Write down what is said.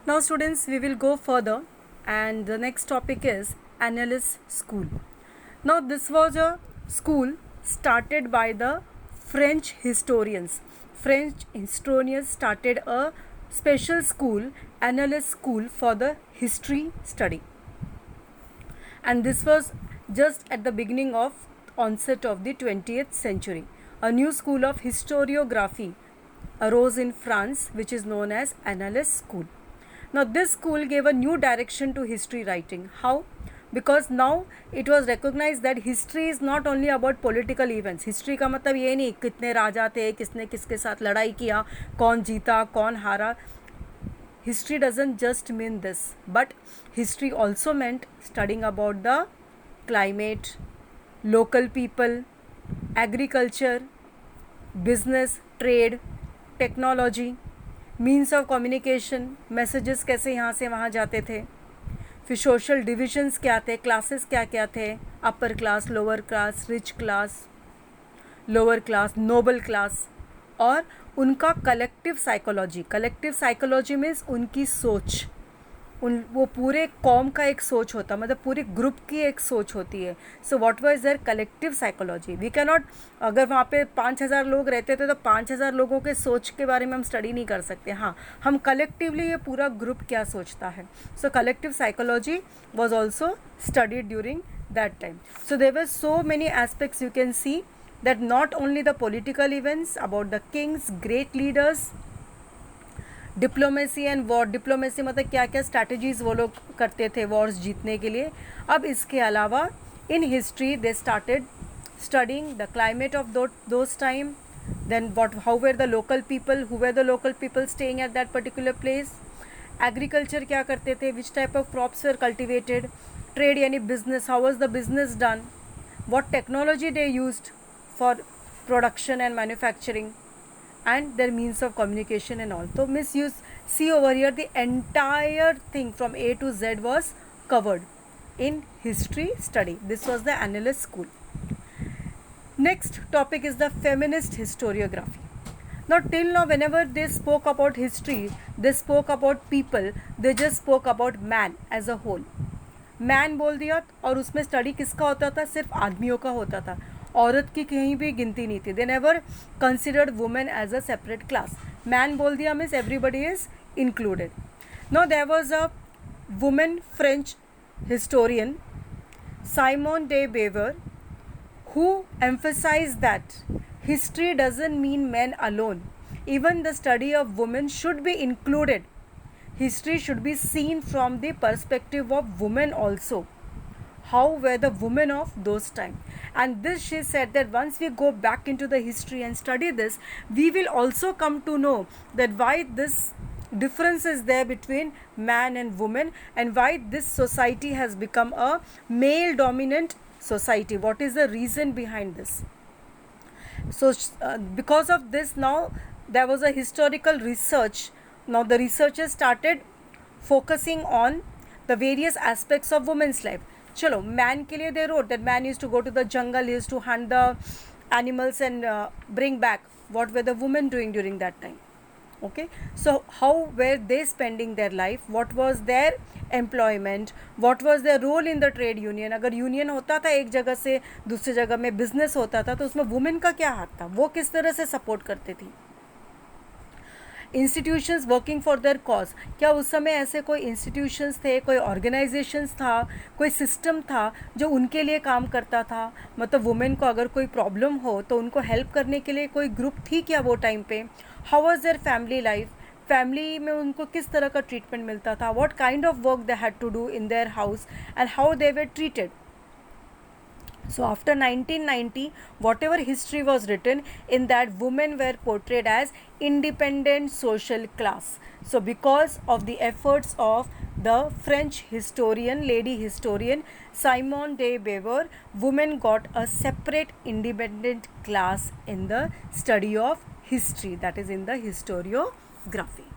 Now students, we will go further, and the next topic is Annales School. Now this was a school started by the French historians. French historians started a special school, Annales School, for the history study. And this was just at the beginning of onset of the 20th century. A new school of historiography arose in France, which is known as Annales School. Now this school gave a new direction to history writing. How? Because now it was recognized that history is not only about political events. History का मतलब ये नहीं कितने राजा थे, किसने किसके साथ लड़ाई किया, कौन जीता, कौन हारा. History doesn't just mean this, but history also meant studying about the climate, local people, agriculture, business, trade, technology, means of communication, messages कैसे यहाँ से वहाँ जाते थे, फिर सोशल डिविजन्स क्या थे, क्लासेस क्या क्या थे, upper class, lower class, rich class, lower class, noble class, और उनका कलेक्टिव साइकोलॉजी मीन्स उनकी सोच, वो पूरे कॉम का एक सोच होता, मतलब पूरे ग्रुप की एक सोच होती है. So what was their collective psychology. We can not, अगर वहाँ पे 5,000 लोग रहते थे तो 5,000 लोगों के सोच के बारे में हम स्टडी नहीं कर सकते. हाँ, हम कलेक्टिवली ये पूरा ग्रुप क्या सोचता है. So collective psychology was also studied during that time. So there were so many aspects you can see that not only the political events about the kings, great leaders, diplomacy and war. Diplomacy मतलब क्या क्या strategies वो लोग करते थे Wars जीतने के लिए. अब इसके अलावा in history they started studying the climate of those time, then what how were the local people, who were the local people staying at that particular place, agriculture क्या करते थे, which type of crops were cultivated, trade यानी business, how was the business done, what technology they used for production and manufacturing, and their means of communication and all. So miss, you see over here the entire thing from A to Z was covered in history study. This was the Annales School. Next topic is the feminist historiography. Now till now whenever they spoke about history, they spoke about people, they just spoke about man as a whole. Man बोल दिया और उसमें study किसका होता था, सिर्फ आदमियों का होता था, औरत की कहीं भी गिनती नहीं थी. They never considered women as a separate class. Man बोल दिया means everybody is included. No there was a women French historian, Simone de Beauvoir, who emphasized that history doesn't mean men alone. Even the study of women should be included. History should be seen from the perspective of women also. How were the women of those time? And this, she said that once we go back into the history and study this, we will also come to know that why this difference is there between man and woman, and why this society has become a male dominant society. What is the reason behind this? So because of this, now there was a historical research. Now the researchers started focusing on the various aspects of women's life. चलो, man के लिए they wrote that man use to go to the jungle, use to hunt the animals and bring back. What were the women doing during that time. okay, so how were they spending their life, what was their employment, what was their role in the trade union. अगर union होता था एक जगह से दूसरी जगह में, business होता था, तो उसमें वुमेन का क्या हाथ था, वो किस तरह से सपोर्ट करती थी. Institutions working for their cause, क्या उस समय ऐसे कोई इंस्टीट्यूशंस थे, कोई ऑर्गेनाइजेशंस था, कोई सिस्टम था जो उनके लिए काम करता था. मतलब वुमेन को अगर कोई प्रॉब्लम हो तो उनको हेल्प करने के लिए कोई ग्रुप थी क्या वो टाइम पे. How was their family life, family में उनको किस तरह का ट्रीटमेंट मिलता था, what kind of work they had to do in their house, and how they were treated. So after 1990, whatever history was written, in that women were portrayed as independent social class. So because of the efforts of the French historian, lady historian Simone de Beauvoir, women got a separate independent class in the study of history, that is in the historiography.